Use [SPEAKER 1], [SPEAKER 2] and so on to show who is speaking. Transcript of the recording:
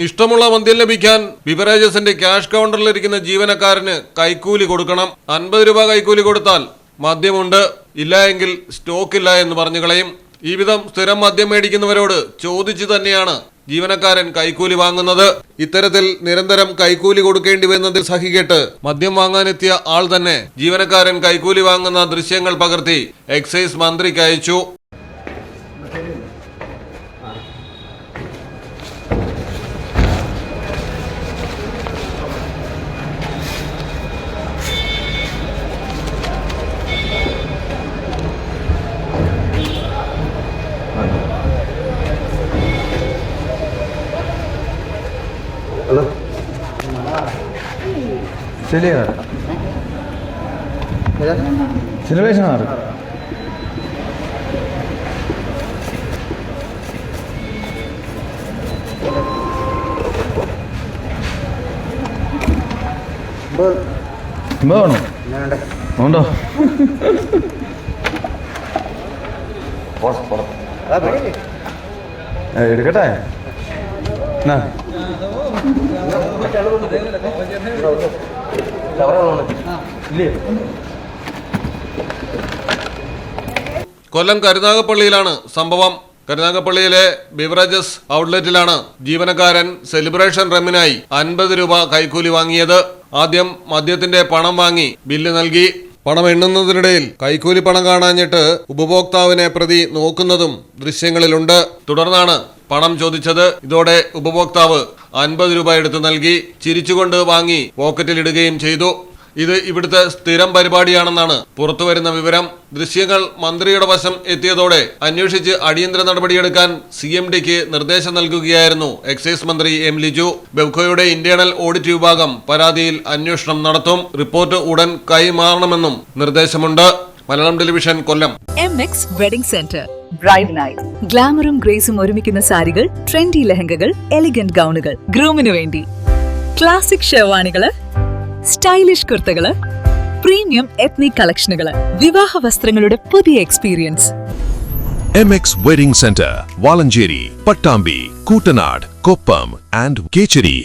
[SPEAKER 1] ഇഷ്ടമുള്ള മദ്യം ലഭിക്കാൻ ബിവറേജസിന്റെ ക്യാഷ് കൗണ്ടറിലിരിക്കുന്ന ജീവനക്കാരന് കൈക്കൂലി കൊടുക്കണം. 50 രൂപ കൈക്കൂലി കൊടുത്താൽ മദ്യമുണ്ട്, ഇല്ല എങ്കിൽ സ്റ്റോക്കില്ല എന്ന് പറഞ്ഞു കളയും. ഈ വിധം സ്ഥിരം മദ്യം മേടിക്കുന്നവരോട് ചോദിച്ചു തന്നെയാണ് ജീവനക്കാരൻ കൈക്കൂലി വാങ്ങുന്നത്. ഇത്തരത്തിൽ നിരന്തരം കൈക്കൂലി കൊടുക്കേണ്ടി വരുന്നതിൽ സഹികെട്ട് മദ്യം വാങ്ങാനെത്തിയ ആൾ തന്നെ ജീവനക്കാരൻ കൈക്കൂലി വാങ്ങുന്ന ദൃശ്യങ്ങൾ പകർത്തി എക്സൈസ് മന്ത്രിക്ക് അയച്ചു.
[SPEAKER 2] हेलो चलिए सिलेबस ഉണ്ടോ എടുക്കട്ടെ കൊല്ലം കരുനാഗപ്പള്ളിയിലാണ് സംഭവം. കരുനാഗപ്പള്ളിയിലെ ബിവറേജസ് ഔട്ട്ലെറ്റിലാണ് ജീവനക്കാരൻ സെലിബ്രേഷൻ റമ്മിനായി 50 രൂപ കൈക്കൂലി വാങ്ങിയത്. ആദ്യം മദ്യത്തിന്റെ പണം വാങ്ങി ബില്ല് നൽകി. പണം എണ്ണുന്നതിനിടയിൽ കൈക്കൂലി പണം കാണാഞ്ഞിട്ട് ഉപഭോക്താവിനെ പ്രതി നോക്കുന്നതും ദൃശ്യങ്ങളിലുണ്ട്. തുടർന്നാണ് പണം ചോദിച്ചത്. ഇതോടെ ഉപഭോക്താവ് 50 രൂപ എടുത്തു നൽകി. ചിരിച്ചുകൊണ്ട് വാങ്ങി പോക്കറ്റിലിടുകയും ചെയ്തു. ഇത് ഇവിടുത്തെ സ്ഥിരം പരിപാടിയാണെന്നാണ് പുറത്തുവരുന്ന വിവരം. ദൃശ്യങ്ങൾ മന്ത്രിയുടെ വശം എത്തിയതോടെ അന്വേഷിച്ച് അടിയന്തര നടപടിയെടുക്കാൻ CMDക്ക് നിർദ്ദേശം നൽകുകയായിരുന്നു എക്സൈസ് മന്ത്രി M. ലിജു. ബെവ്കോയുടെ ഇന്റേണൽ ഓഡിറ്റ് വിഭാഗം പരാതിയിൽ അന്വേഷണം നടത്തും. റിപ്പോർട്ട് ഉടൻ കൈമാറണമെന്നും നിർദ്ദേശമുണ്ട്. Malayalam television, Kollam.
[SPEAKER 3] MX wedding centre. Bride night. ഗ്ലാമറും ഗ്രേസും ഒരുമിക്കുന്ന സാരികൾ, ട്രെൻഡി ലെഹങ്കകൾ, എലിഗന്റ് ഗൗണുകൾ, ഗ്രൂമിനു വേണ്ടി ക്ലാസിക് ഷെർവാണികള്, സ്റ്റൈലിഷ് കുർത്തകള്, പ്രീമിയം എത്നിക് കളക്ഷനുകള്, വിവാഹ വസ്ത്രങ്ങളുടെ പുതിയ experience.
[SPEAKER 4] MX wedding centre, Valanchery, Pattambi, Koottanad, Koppam and Kecheri.